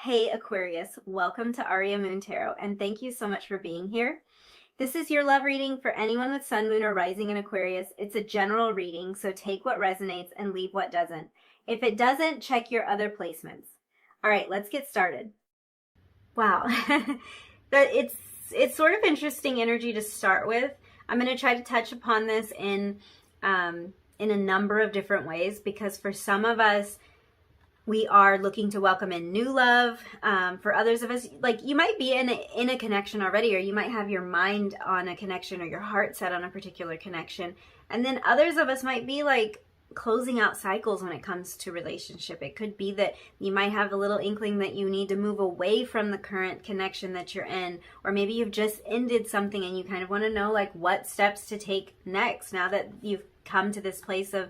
Hey Aquarius, welcome to Aria Moon Tarot, and thank you so much for being here. This is your love reading for anyone with Sun, Moon, or Rising in Aquarius. It's a general reading, so take what resonates and leave what doesn't. If it doesn't, check your other placements. All right, let's get started. Wow, it's sort of interesting energy to start with. I'm going to try to touch upon this in a number of different ways because for some of us, we are looking to welcome in new love. For others of us, like you might be in a connection already, or you might have your mind on a connection or your heart set on a particular connection. And then others of us might be like closing out cycles when it comes to relationship. It could be that you might have a little inkling that you need to move away from the current connection that you're in, or maybe you've just ended something and you kind of want to know like what steps to take next now that you've come to this place of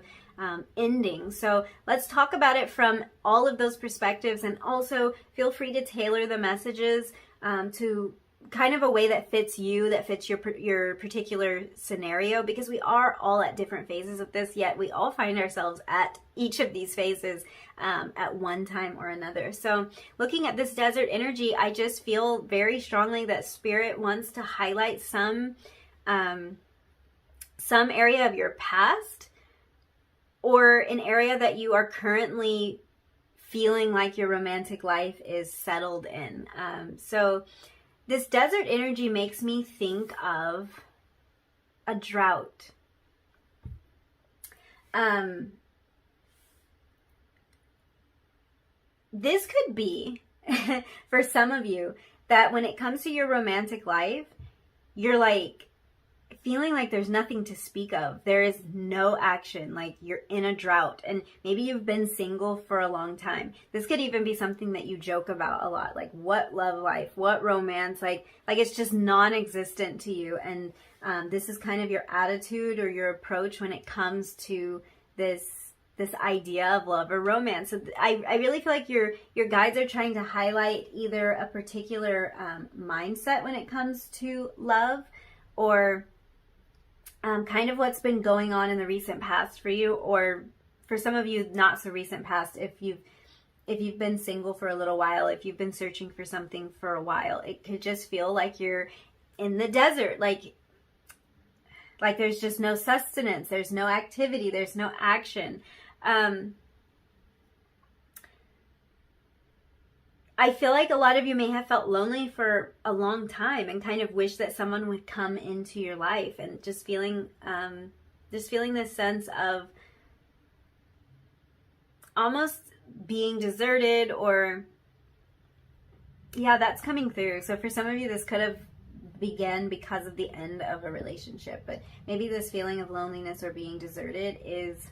ending. So let's talk about it from all of those perspectives, and also feel free to tailor the messages to kind of a way that fits you, that fits your particular scenario, because we are all at different phases of this, yet we all find ourselves at each of these phases at one time or another. So looking at this desert energy, I just feel very strongly that Spirit wants to highlight some area of your past, or an area that you are currently feeling like your romantic life is settled in. So this desert energy makes me think of a drought. This could be, for some of you, that when it comes to your romantic life, you're like, feeling like there's nothing to speak of. There is no action, like you're in a drought, and maybe you've been single for a long time. This could even be something that you joke about a lot, like what love life, what romance, like it's just non-existent to you. And this is kind of your attitude or your approach when it comes to this idea of love or romance. So I really feel like your guides are trying to highlight either a particular mindset when it comes to love, or kind of what's been going on in the recent past for you, or for some of you, not so recent past. If you've been single for a little while, if you've been searching for something for a while, it could just feel like you're in the desert, like there's just no sustenance, there's no activity, there's no action. I feel like a lot of you may have felt lonely for a long time and kind of wish that someone would come into your life, and just feeling this sense of almost being deserted, or yeah, that's coming through. So for some of you, this could have began because of the end of a relationship, but maybe this feeling of loneliness or being deserted is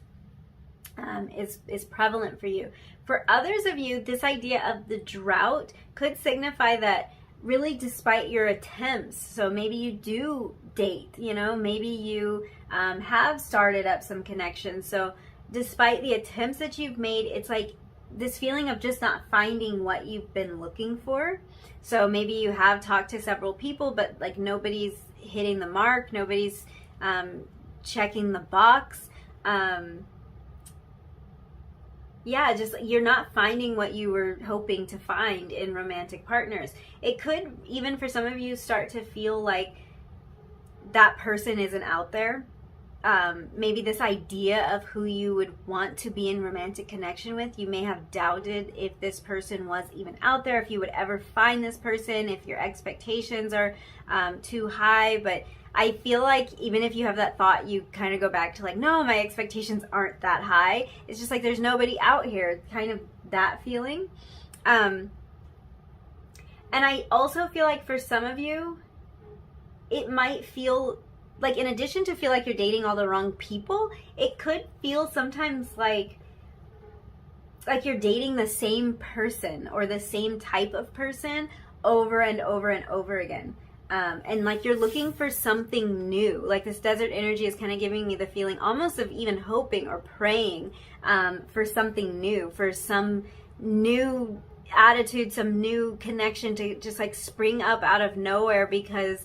prevalent for you. For others of you, this idea of the drought could signify that really, despite your attempts, so maybe you do date, maybe you have started up some connections. So despite the attempts that you've made, it's like this feeling of just not finding what you've been looking for. So maybe you have talked to several people, but like nobody's hitting the mark, nobody's checking the box. Yeah, just you're not finding what you were hoping to find in romantic partners. It could even, for some of you, start to feel like that person isn't out there. Maybe this idea of who you would want to be in romantic connection with, you may have doubted if this person was even out there, if you would ever find this person, if your expectations are too high. But I feel like even if you have that thought, you kind of go back to like, no, my expectations aren't that high. It's just like there's nobody out here, kind of that feeling. And I also feel like for some of you, it might feel like, in addition to feel like you're dating all the wrong people, it could feel sometimes like you're dating the same person or the same type of person over and over and over again. And like you're looking for something new. Like this desert energy is kind of giving me the feeling almost of even hoping or praying for something new, for some new attitude, some new connection to just like spring up out of nowhere, because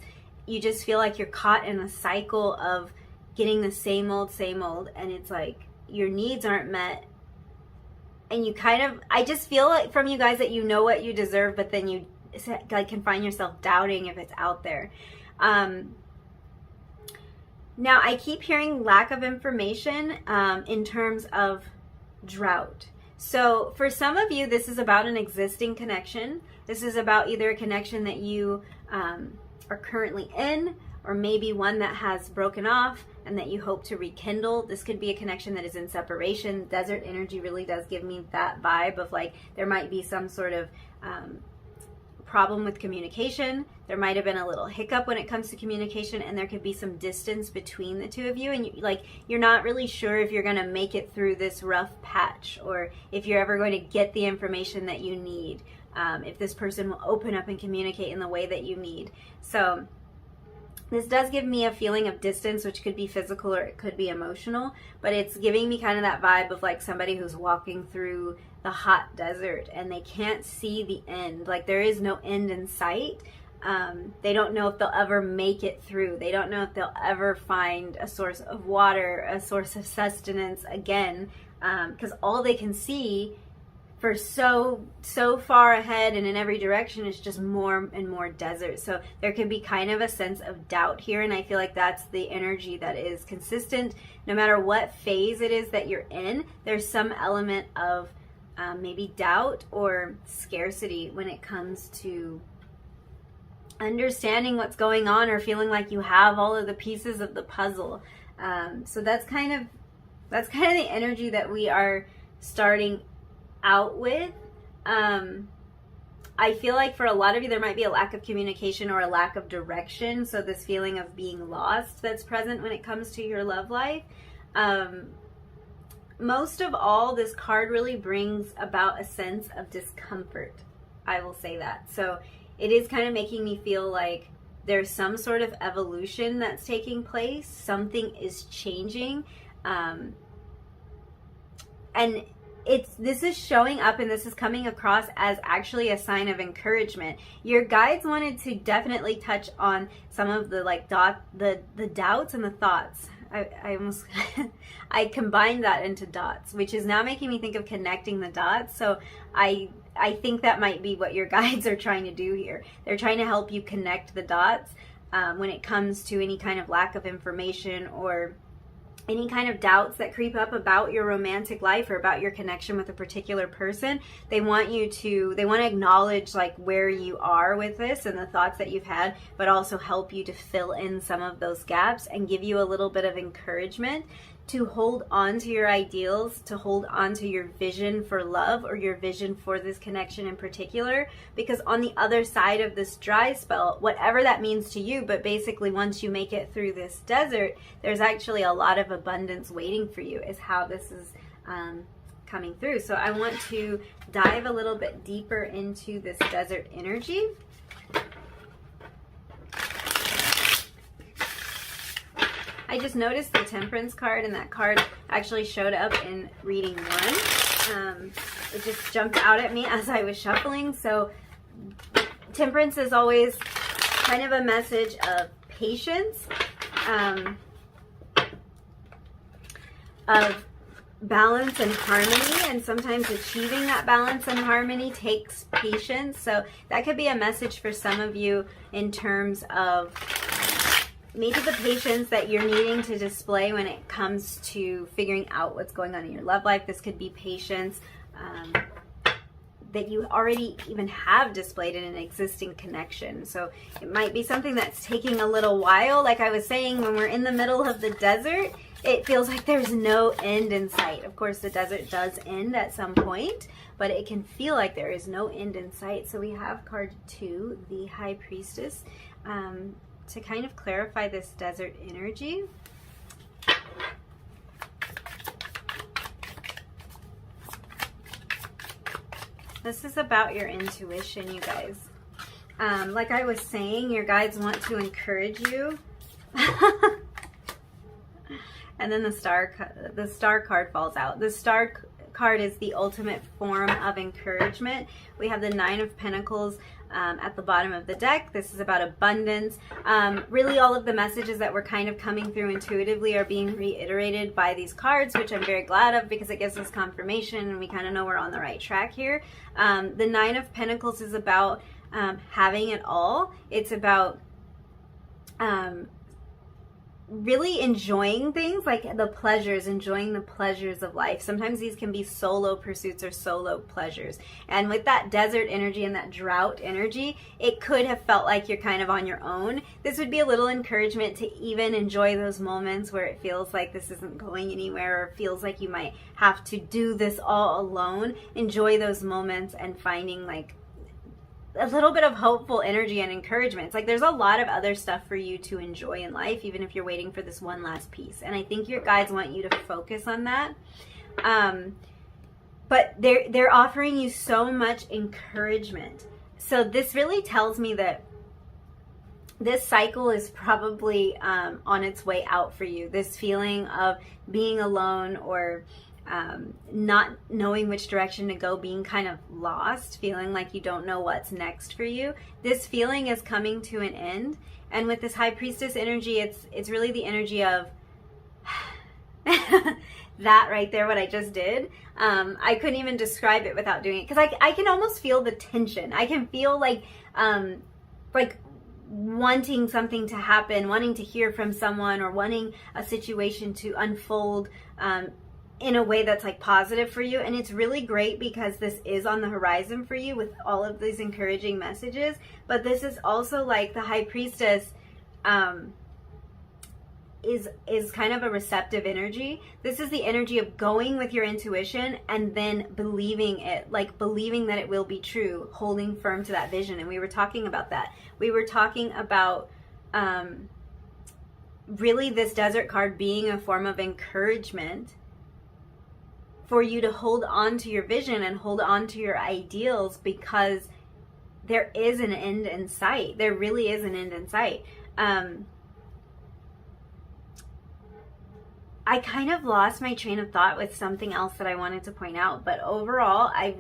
you just feel like you're caught in a cycle of getting the same old, and it's like your needs aren't met and you kind of, I just feel like from you guys that you know what you deserve, but then you like can find yourself doubting if it's out there. Now I keep hearing lack of information in terms of drought. So for some of you, this is about an existing connection. This is about either a connection that you are currently in, or maybe one that has broken off and that you hope to rekindle. This could be a connection that is in separation. Desert energy really does give me that vibe of like there might be some sort of problem with communication. There might have been a little hiccup when it comes to communication, and there could be some distance between the two of you, and you're not really sure if you're going to make it through this rough patch, or if you're ever going to get the information that you need, if this person will open up and communicate in the way that you need. So this does give me a feeling of distance, which could be physical or it could be emotional, but it's giving me kind of that vibe of like somebody who's walking through the hot desert and they can't see the end. Like there is no end in sight. They don't know if they'll ever make it through. They don't know if they'll ever find a source of water, a source of sustenance again, because all they can see for so far ahead and in every direction is just more and more desert. So there can be kind of a sense of doubt here, and I feel like that's the energy that is consistent. No matter what phase it is that you're in, there's some element of maybe doubt or scarcity when it comes to understanding what's going on or feeling like you have all of the pieces of the puzzle. So that's kind of the energy that we are starting out with. I feel like for a lot of you there might be a lack of communication or a lack of direction, so this feeling of being lost that's present when it comes to your love life. Most of all, this card really brings about a sense of discomfort, I will say that. So it is kind of making me feel like there's some sort of evolution that's taking place, something is changing, and this is showing up, and this is coming across as actually a sign of encouragement. Your guides wanted to definitely touch on some of the the doubts and the thoughts. I almost I combined that into dots, which is now making me think of connecting the dots. So I think that might be what your guides are trying to do here. They're trying to help you connect the dots when it comes to any kind of lack of information or any kind of doubts that creep up about your romantic life or about your connection with a particular person. They want to acknowledge like where you are with this and the thoughts that you've had, but also help you to fill in some of those gaps and give you a little bit of encouragement to hold on to your ideals, to hold on to your vision for love or your vision for this connection in particular, because on the other side of this dry spell, whatever that means to you, but basically once you make it through this desert, there's actually a lot of abundance waiting for you is how this is coming through. So I want to dive a little bit deeper into this desert energy. I just noticed the Temperance card, and that card actually showed up in reading 1. It just jumped out at me as I was shuffling. So Temperance is always kind of a message of patience, of balance and harmony, and sometimes achieving that balance and harmony takes patience. So that could be a message for some of you in terms of maybe the patience that you're needing to display when it comes to figuring out what's going on in your love life. This could be patience that you already even have displayed in an existing connection. So it might be something that's taking a little while. Like I was saying, when we're in the middle of the desert, it feels like there's no end in sight. Of course, the desert does end at some point, but it can feel like there is no end in sight. So we have card 2, the High Priestess, to kind of clarify this desert energy. This is about your intuition, you guys. Like I was saying, your guides want to encourage you. And then the star card falls out. The star card is the ultimate form of encouragement. We have the 9 of Pentacles. at the bottom of the deck. This is about abundance. Really, all of the messages that were kind of coming through intuitively are being reiterated by these cards, which I'm very glad of because it gives us confirmation and we kind of know we're on the right track here. The Nine of Pentacles is about having it all. It's about really enjoying things, like the pleasures, enjoying the pleasures of life. Sometimes these can be solo pursuits or solo pleasures. And with that desert energy and that drought energy, it could have felt like you're kind of on your own. This would be a little encouragement to even enjoy those moments where it feels like this isn't going anywhere or feels like you might have to do this all alone. Enjoy those moments and finding like a little bit of hopeful energy and encouragement. It's like there's a lot of other stuff for you to enjoy in life, even if you're waiting for this one last piece. And I think your guides want you to focus on that. But they're offering you so much encouragement. So this really tells me that this cycle is probably on its way out for you. This feeling of being alone or not knowing which direction to go, being kind of lost, feeling like you don't know what's next for you. This feeling is coming to an end. And with this High Priestess energy, it's really the energy of that right there, what I just did. I couldn't even describe it without doing it because I can almost feel the tension. I can feel like wanting something to happen, wanting to hear from someone, or wanting a situation to unfold in a way that's like positive for you. And it's really great because this is on the horizon for you with all of these encouraging messages. But this is also like the High Priestess is kind of a receptive energy. This is the energy of going with your intuition and then believing it, like believing that it will be true, holding firm to that vision. And we were talking about that. We were talking about really this Desert card being a form of encouragement for you to hold on to your vision and hold on to your ideals, because there is an end in sight. There really is an end in sight. I kind of lost my train of thought with something else that I wanted to point out, but overall, I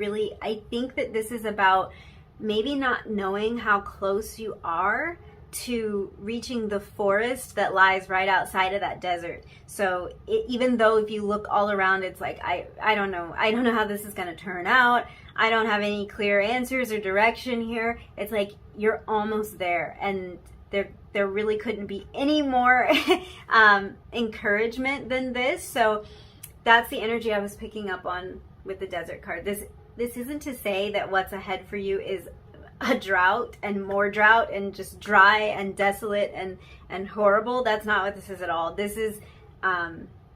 think that this is about maybe not knowing how close you are to reaching the forest that lies right outside of that desert. So even though if you look all around, it's like, I don't know how this is going to turn out. I don't have any clear answers or direction here. It's like you're almost there, and there really couldn't be any more encouragement than this. So that's the energy I was picking up on with the Desert card. This isn't to say that what's ahead for you is a drought and more drought and just dry and desolate and horrible. That's not what this is at all. This is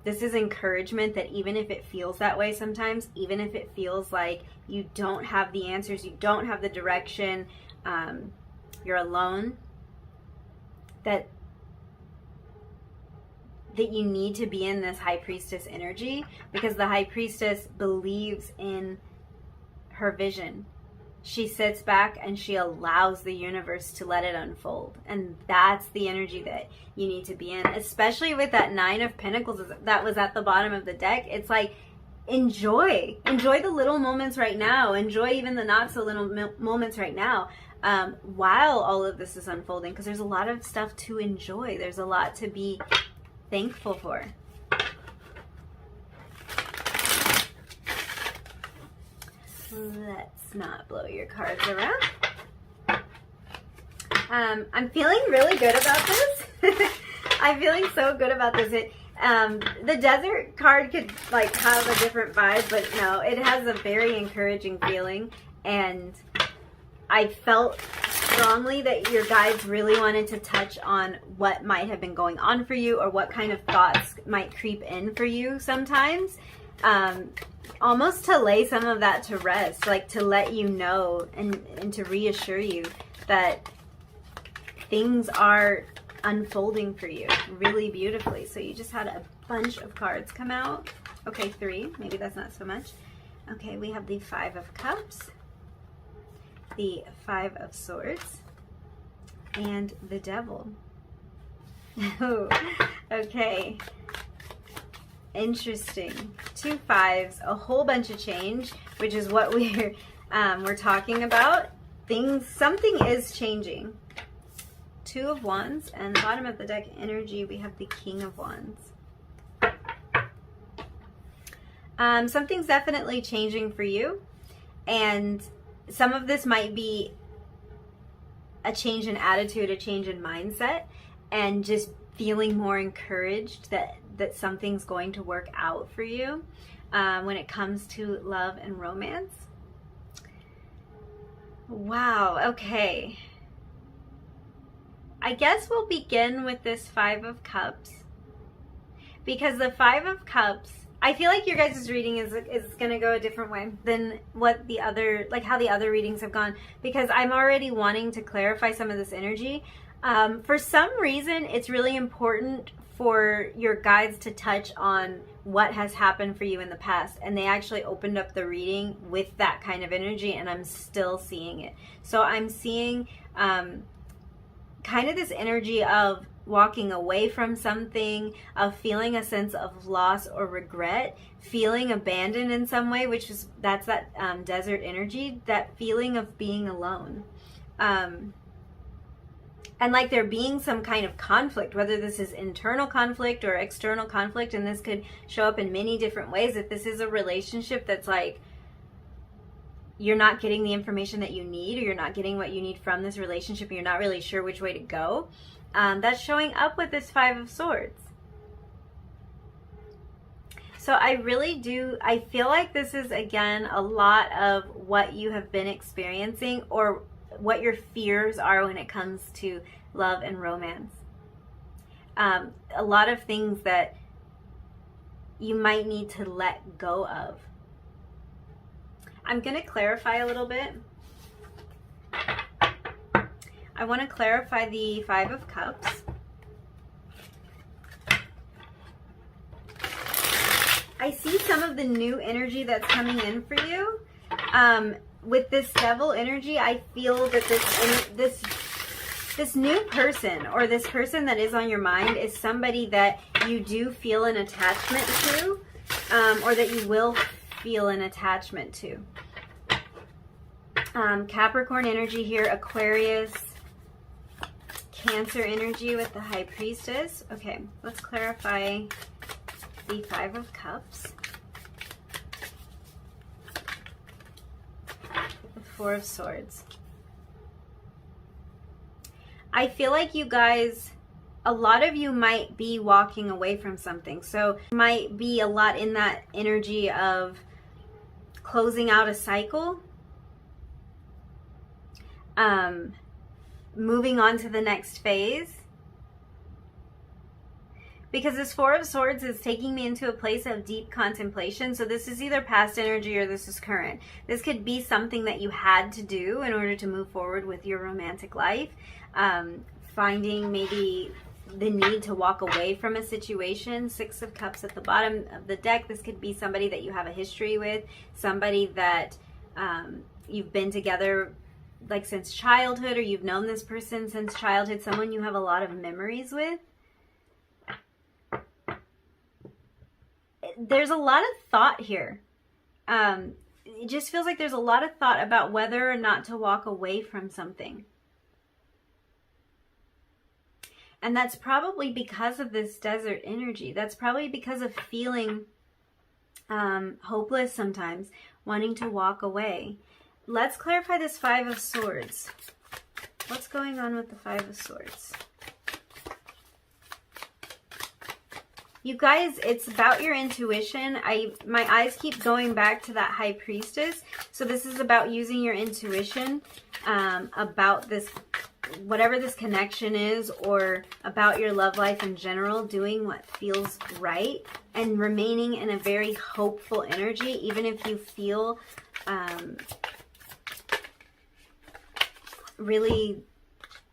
encouragement that even if it feels that way sometimes, even if it feels like you don't have the answers, you don't have the direction, you're alone, that you need to be in this High Priestess energy, because the High Priestess believes in her vision. She sits back and she allows the universe to let it unfold. And that's the energy that you need to be in, especially with that Nine of Pentacles that was at the bottom of the deck. It's like, enjoy the little moments right now. Enjoy even the not so little moments right now, while all of this is unfolding, because there's a lot of stuff to enjoy. There's a lot to be thankful for. Let's not blow your cards around. I'm feeling really good about this. I'm feeling so good about this. The Desert card could like have a different vibe, but no, it has a very encouraging feeling, and I felt strongly that your guides really wanted to touch on what might have been going on for you, or what kind of thoughts might creep in for you sometimes. Almost to lay some of that to rest, like to let you know and to reassure you that things are unfolding for you really beautifully. So you just had a bunch of cards come out. Okay, 3. Maybe that's not so much. Okay, we have the Five of Cups, the Five of Swords, and the Devil. Oh, okay. Interesting. 2 5s, a whole bunch of change, which is what we're talking about. something is changing. Two of Wands, and bottom of the deck energy, we have the King of Wands. Something's definitely changing for you, and some of this might be a change in attitude, a change in mindset, and just feeling more encouraged that something's going to work out for you when it comes to love and romance. Wow, okay. I guess we'll begin with this Five of Cups, because the Five of Cups, I feel like your guys' reading is going to go a different way than what the other, like how the other readings have gone, because I'm already wanting to clarify some of this energy. For some reason, it's really important for your guides to touch on what has happened for you in the past, and they actually opened up the reading with that kind of energy, and I'm still seeing it. So I'm seeing kind of this energy of walking away from something, of feeling a sense of loss or regret, feeling abandoned in some way, which is that desert energy, that feeling of being alone. And like there being some kind of conflict, whether this is internal conflict or external conflict, and this could show up in many different ways. If this is a relationship that's like you're not getting the information that you need, or you're not getting what you need from this relationship, and you're not really sure which way to go, that's showing up with this Five of Swords. So I feel like this is, again, a lot of what you have been experiencing, or what your fears are when it comes to love and romance. A lot of things that you might need to let go of. I'm going to clarify a little bit. I want to clarify the Five of Cups. I see some of the new energy that's coming in for you. With this Devil energy, I feel that this new person, or this person that is on your mind, is somebody that you do feel an attachment to, or that you will feel an attachment to. Capricorn energy here, Aquarius, Cancer energy with the High Priestess. Okay, let's clarify the Five of Cups. The Four of Swords. I feel like you guys, a lot of you might be walking away from something. So might be a lot in that energy of closing out a cycle, moving on to the next phase. Because this Four of Swords is taking me into a place of deep contemplation. So this is either past energy or this is current. This could be something that you had to do in order to move forward with your romantic life. Finding maybe the need to walk away from a situation. Six of Cups at the bottom of the deck. This could be somebody that you have a history with. Somebody that you've been together like since childhood, or you've known this person since childhood. Someone you have a lot of memories with. There's a lot of thought here. It just feels like there's a lot of thought about whether or not to walk away from something. And that's probably because of this desert energy. That's probably because of feeling hopeless sometimes, wanting to walk away. Let's clarify this Five of Swords. What's going on with the Five of Swords? You guys, it's about your intuition. My eyes keep going back to that High Priestess. So this is about using your intuition about this, whatever this connection is, or about your love life in general, doing what feels right and remaining in a very hopeful energy, even if you feel really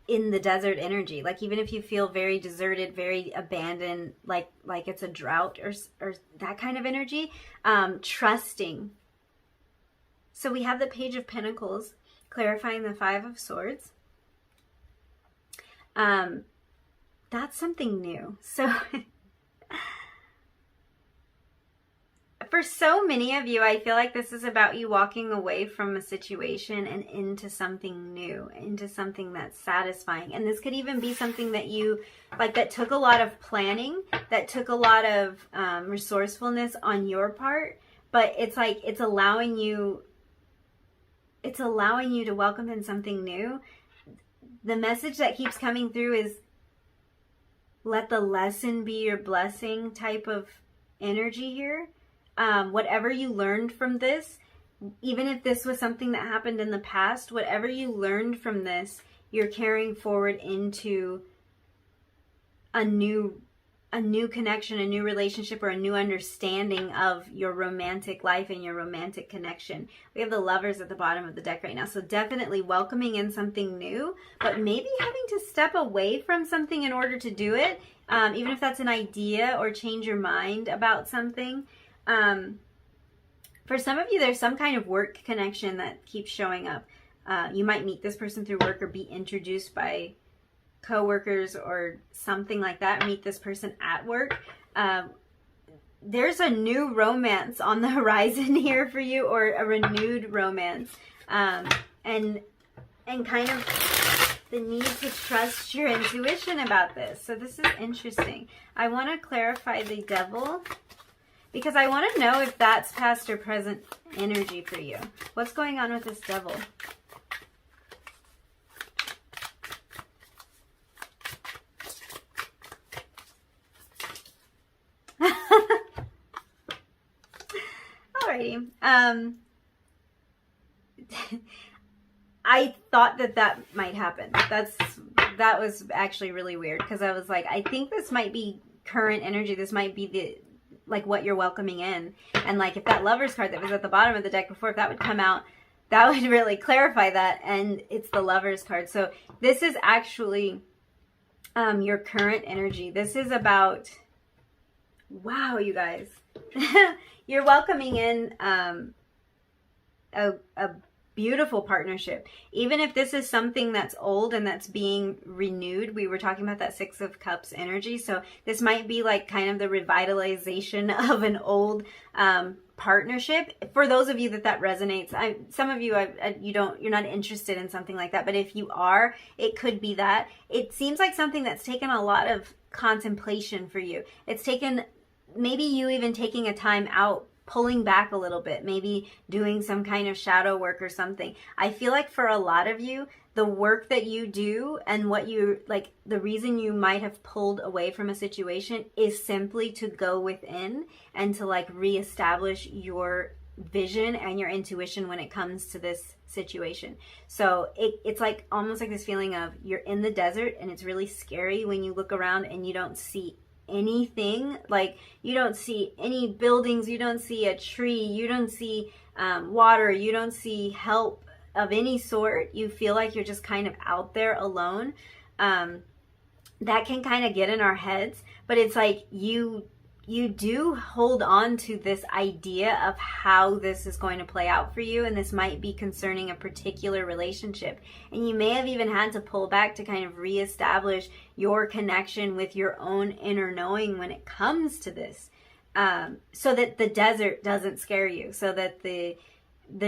in the desert energy. Like even if you feel very deserted, very abandoned, like it's a drought or that kind of energy, trusting. So we have the Page of Pentacles clarifying the Five of Swords. That's something new. So for so many of you, I feel like this is about you walking away from a situation and into something new, into something that's satisfying. And this could even be something that you, like, that took a lot of planning, that took a lot of resourcefulness on your part, but it's like, it's allowing you to welcome in something new. The message that keeps coming through is, let the lesson be your blessing type of energy here. Whatever you learned from this, even if this was something that happened in the past, whatever you learned from this, you're carrying forward into a new connection, a new relationship, or a new understanding of your romantic life and your romantic connection. We have the Lovers at the bottom of the deck right now. So definitely welcoming in something new, but maybe having to step away from something in order to do it, even if that's an idea or change your mind about something. For some of you, there's some kind of work connection that keeps showing up. You might meet this person through work or be introduced by co-workers or something like that, meet this person at work. There's a new romance on the horizon here for you, or a renewed romance, and kind of the need to trust your intuition about this. So this is interesting. I want to clarify the Devil, because I want to know if that's past or present energy for you. What's going on with this Devil? Alrighty. I thought that might happen. That was actually really weird, because I was like, I think this might be current energy. This might be like what you're welcoming in. And like, if that Lovers card that was at the bottom of the deck before, if that would come out, that would really clarify that. And it's the Lovers card. So this is actually your current energy. This is about, wow, you guys. You're welcoming in a beautiful partnership. Even if this is something that's old and that's being renewed, we were talking about that Six of Cups energy. So this might be like kind of the revitalization of an old partnership. For those of you that resonates, some of you, you're not interested in something like that, but if you are, it could be that. It seems like something that's taken a lot of contemplation for you. It's taken, maybe you even taking a time out, pulling back a little bit, maybe doing some kind of shadow work or something. I feel like for a lot of you, the work that you do and what you, like, the reason you might have pulled away from a situation is simply to go within and to like reestablish your vision and your intuition when it comes to this situation. So it's like almost like this feeling of you're in the desert and it's really scary when you look around and you don't see anything. Like, you don't see any buildings, you don't see a tree, you don't see water, you don't see help of any sort. You feel like you're just kind of out there alone. That can kind of get in our heads, but it's like you do hold on to this idea of how this is going to play out for you, and this might be concerning a particular relationship, and you may have even had to pull back to kind of reestablish your connection with your own inner knowing when it comes to this, so that the desert doesn't scare you, so that the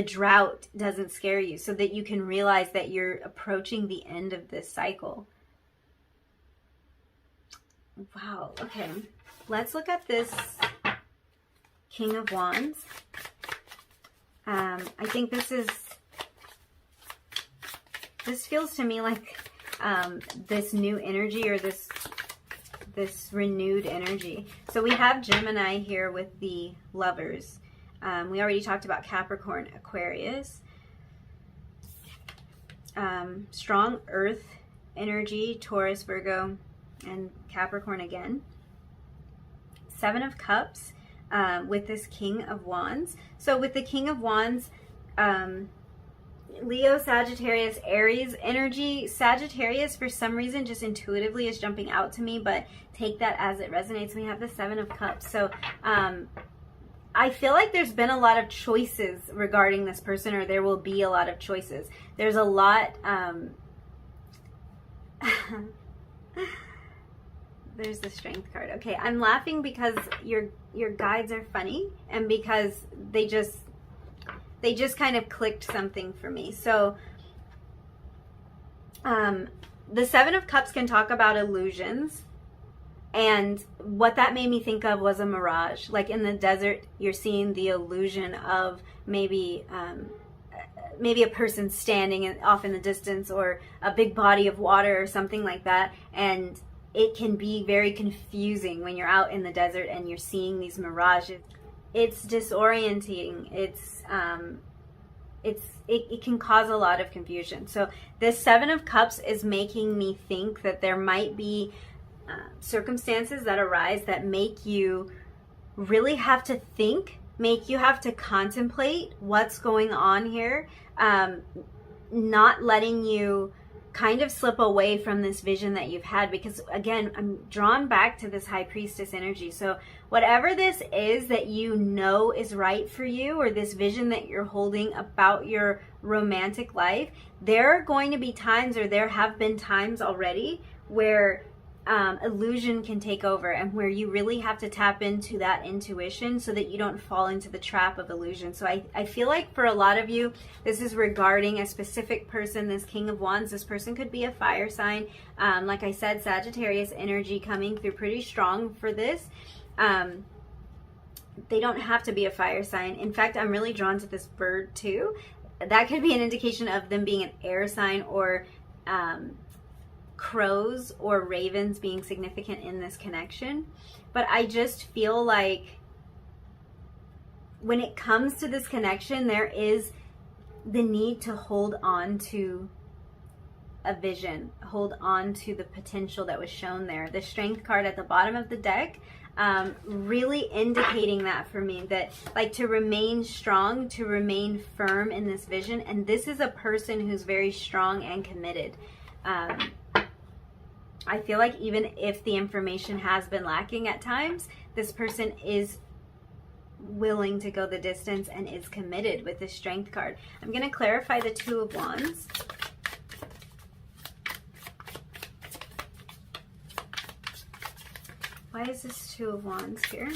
drought doesn't scare you, so that you can realize that you're approaching the end of this cycle. Wow, okay. Let's look at this King of Wands. I think this feels to me like this new energy, or this renewed energy. So we have Gemini here with the Lovers. We already talked about Capricorn, Aquarius. Strong Earth energy, Taurus, Virgo, and Capricorn again. Seven of Cups with this King of Wands. So with the King of Wands, Leo, Sagittarius, Aries energy. Sagittarius, for some reason, just intuitively is jumping out to me, but take that as it resonates. We have the Seven of Cups. So I feel like there's been a lot of choices regarding this person, or there will be a lot of choices. There's a lot... There's the Strength card. Okay, I'm laughing because your guides are funny, and because they just kind of clicked something for me. So the Seven of Cups can talk about illusions, and what that made me think of was a mirage. Like in the desert, you're seeing the illusion of maybe a person standing off in the distance, or a big body of water or something like that, and it can be very confusing when you're out in the desert and you're seeing these mirages. It's disorienting. It can cause a lot of confusion. So this Seven of Cups is making me think that there might be circumstances that arise that make you really have to think, make you have to contemplate what's going on here, not letting you kind of slip away from this vision that you've had. Because again, I'm drawn back to this High Priestess energy. So whatever this is that you know is right for you, or this vision that you're holding about your romantic life, there are going to be times, or there have been times already, where illusion can take over, and where you really have to tap into that intuition so that you don't fall into the trap of illusion. So I feel like for a lot of you, this is regarding a specific person, this King of Wands. This person could be a fire sign. Like I said, Sagittarius energy coming through pretty strong for this. They don't have to be a fire sign. In fact, I'm really drawn to this bird too. That could be an indication of them being an air sign, or crows or ravens being significant in this connection. But I just feel like when it comes to this connection, there is the need to hold on to a vision, hold on to the potential that was shown there. The Strength card at the bottom of the deck, really indicating that for me, that like to remain strong, to remain firm in this vision. And this is a person who's very strong and committed. I feel like even if the information has been lacking at times, this person is willing to go the distance and is committed with the Strength card. I'm going to clarify the Two of Wands. Why is this Two of Wands here?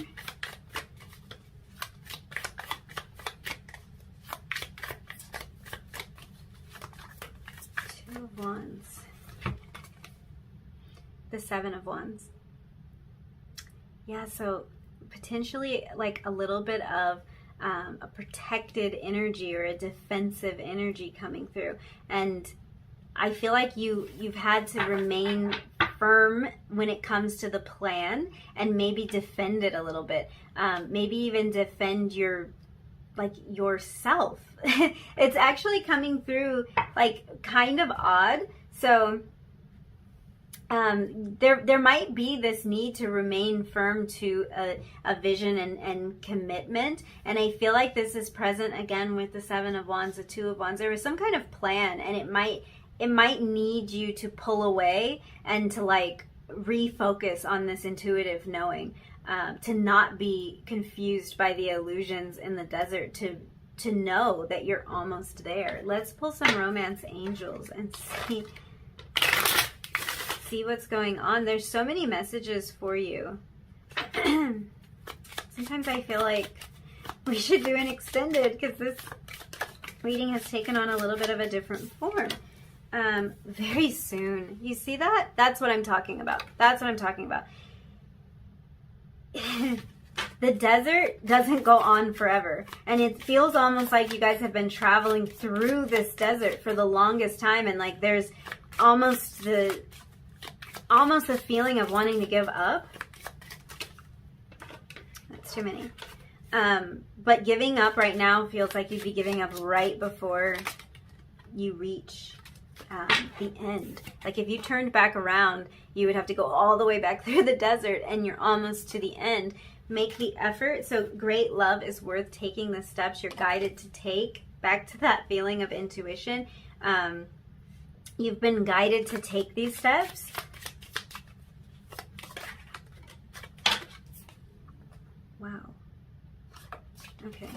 Two of Wands. The Seven of Wands. Yeah, so potentially like a little bit of a protected energy, or a defensive energy coming through. And I feel like you've had to remain firm when it comes to the plan, and maybe defend it a little bit. Maybe even defend yourself. It's actually coming through like kind of odd. So there might be this need to remain firm to a vision and commitment. And I feel like this is present again with the Seven of Wands, the Two of Wands. There was some kind of plan, and it might need you to pull away and to like refocus on this intuitive knowing, to not be confused by the illusions in the desert, to know that you're almost there. Let's pull some romance angels and see what's going on. There's so many messages for you. Sometimes I feel like we should do an extended, because this reading has taken on a little bit of a different form. Very soon. You see that? That's what I'm talking about. That's what I'm talking about. The desert doesn't go on forever. And it feels almost like you guys have been traveling through this desert for the longest time. And like there's almost the feeling of wanting to give up. That's too many. But giving up right now feels like you'd be giving up right before you reach the end. Like if you turned back around, you would have to go all the way back through the desert, and you're almost to the end. Make the effort. So great love is worth taking the steps you're guided to take. Back to that feeling of intuition. You've been guided to take these steps. Wow. Okay.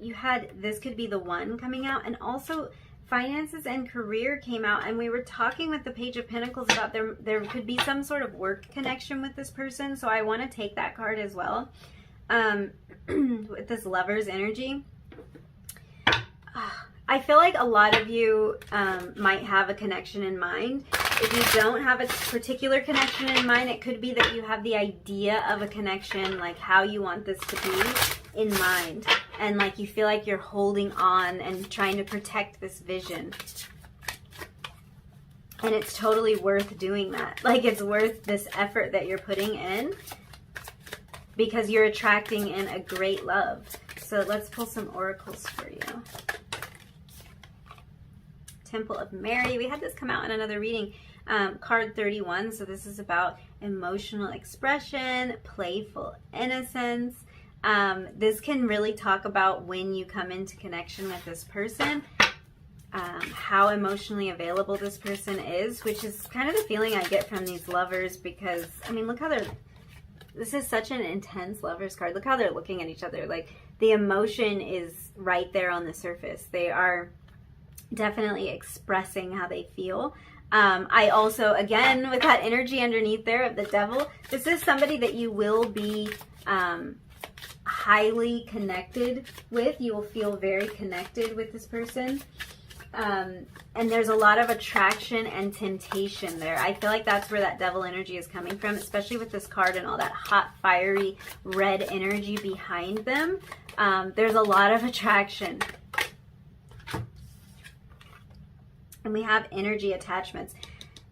You had, this could be the one coming out, and also Finances and career came out, and we were talking with the Page of Pentacles about there could be some sort of work connection with this person. So I want to take that card as well. With this Lover's energy. I feel like a lot of you might have a connection in mind. If you don't have a particular connection in mind, it could be that you have the idea of a connection, like how you want this to be, in mind. And like you feel like you're holding on and trying to protect this vision. And it's totally worth doing that. Like it's worth this effort that you're putting in, because you're attracting in a great love. So let's pull some oracles for you. Temple of Mary. We had this come out in another reading. Card 31. So this is about emotional expression, playful innocence. This can really talk about when you come into connection with this person, how emotionally available this person is, which is kind of the feeling I get from these lovers, because, I mean, look how this is such an intense lovers card. Look how they're looking at each other. Like, the emotion is right there on the surface. They are definitely expressing how they feel. I also, again, with that energy underneath there of the devil, this is somebody that you will be highly connected with. You will feel very connected with this person. And there's a lot of attraction and temptation there. I feel like that's where that devil energy is coming from, especially with this card and all that hot, fiery, red energy behind them. There's a lot of attraction. And we have energy attachments.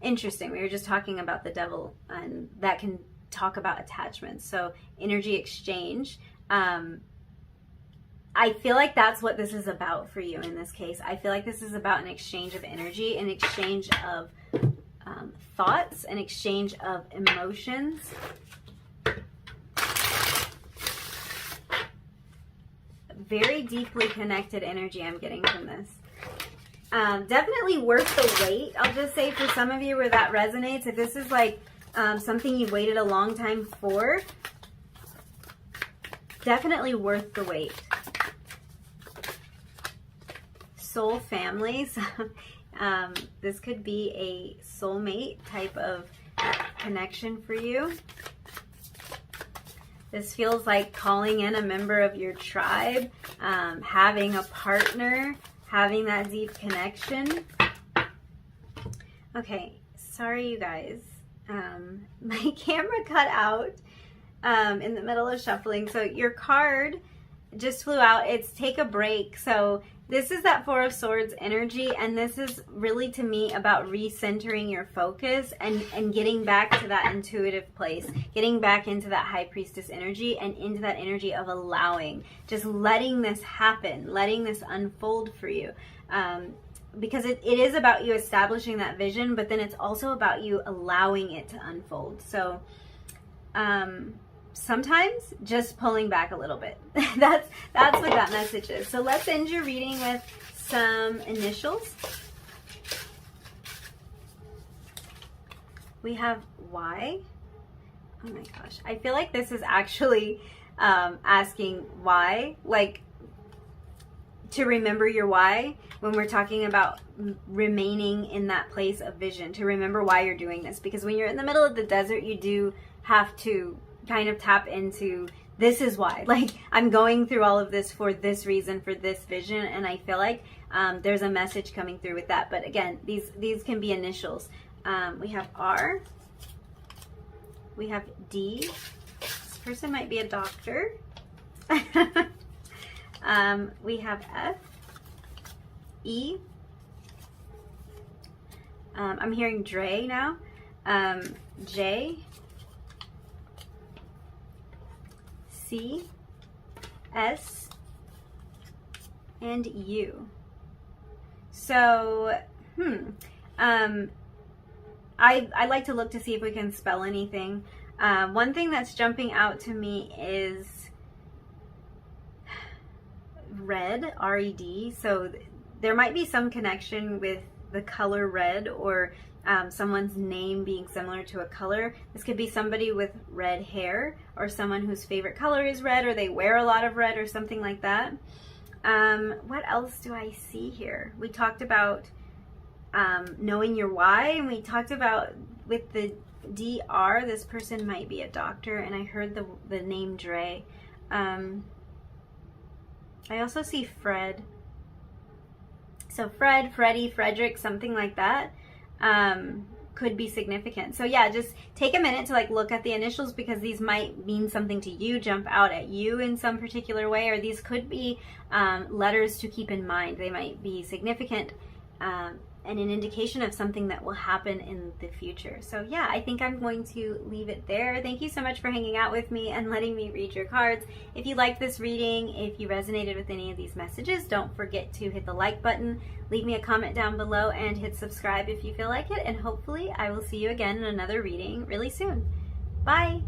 Interesting. We were just talking about the devil, and that can talk about attachments. So energy exchange. I feel like that's what this is about for you in this case. I feel like this is about an exchange of energy, an exchange of thoughts, an exchange of emotions. Very deeply connected energy I'm getting from this. Definitely worth the wait. I'll just say for some of you where that resonates, if this is like something you waited a long time for, definitely worth the wait. Soul families. This could be a soulmate type of connection for you. This feels like calling in a member of your tribe, having a partner, having that deep connection. Okay, sorry you guys. My camera cut out in the middle of shuffling. So your card just flew out. It's take a break. So this is that Four of Swords energy, and this is really, to me, about recentering your focus and getting back to that intuitive place, getting back into that High Priestess energy and into that energy of allowing, just letting this happen, letting this unfold for you. Because it is about you establishing that vision, but then it's also about you allowing it to unfold. So sometimes just pulling back a little bit. That's what that message is. So let's end your reading with some initials. We have Y. Oh my gosh. I feel like this is actually asking why, like to remember your why when we're talking about remaining in that place of vision, to remember why you're doing this. Because when you're in the middle of the desert, you do have to kind of tap into, this is why, like, I'm going through all of this for this reason, for this vision. And I feel like there's a message coming through with that. But again, these can be initials. We have R, we have D. This person might be a doctor. We have F, E. I'm hearing Dre now. J, C, S, and U. So, I like to look to see if we can spell anything. One thing that's jumping out to me is red, R-E-D. So there might be some connection with the color red, or someone's name being similar to a color. This could be somebody with red hair, or someone whose favorite color is red, or they wear a lot of red, or something like that. What else do I see here? We talked about knowing your why, and we talked about with the DR, this person might be a doctor, and I heard the name Dre. I also see Fred. So Fred, Freddie, Frederick, something like that could be significant. So yeah, just take a minute to like look at the initials, because these might mean something to you, jump out at you in some particular way, or these could be letters to keep in mind. They might be significant and an indication of something that will happen in the future. So yeah, I think I'm going to leave it there. Thank you so much for hanging out with me and letting me read your cards. If you liked this reading, if you resonated with any of these messages, don't forget to hit the like button, leave me a comment down below, and hit subscribe if you feel like it. And hopefully I will see you again in another reading really soon. Bye!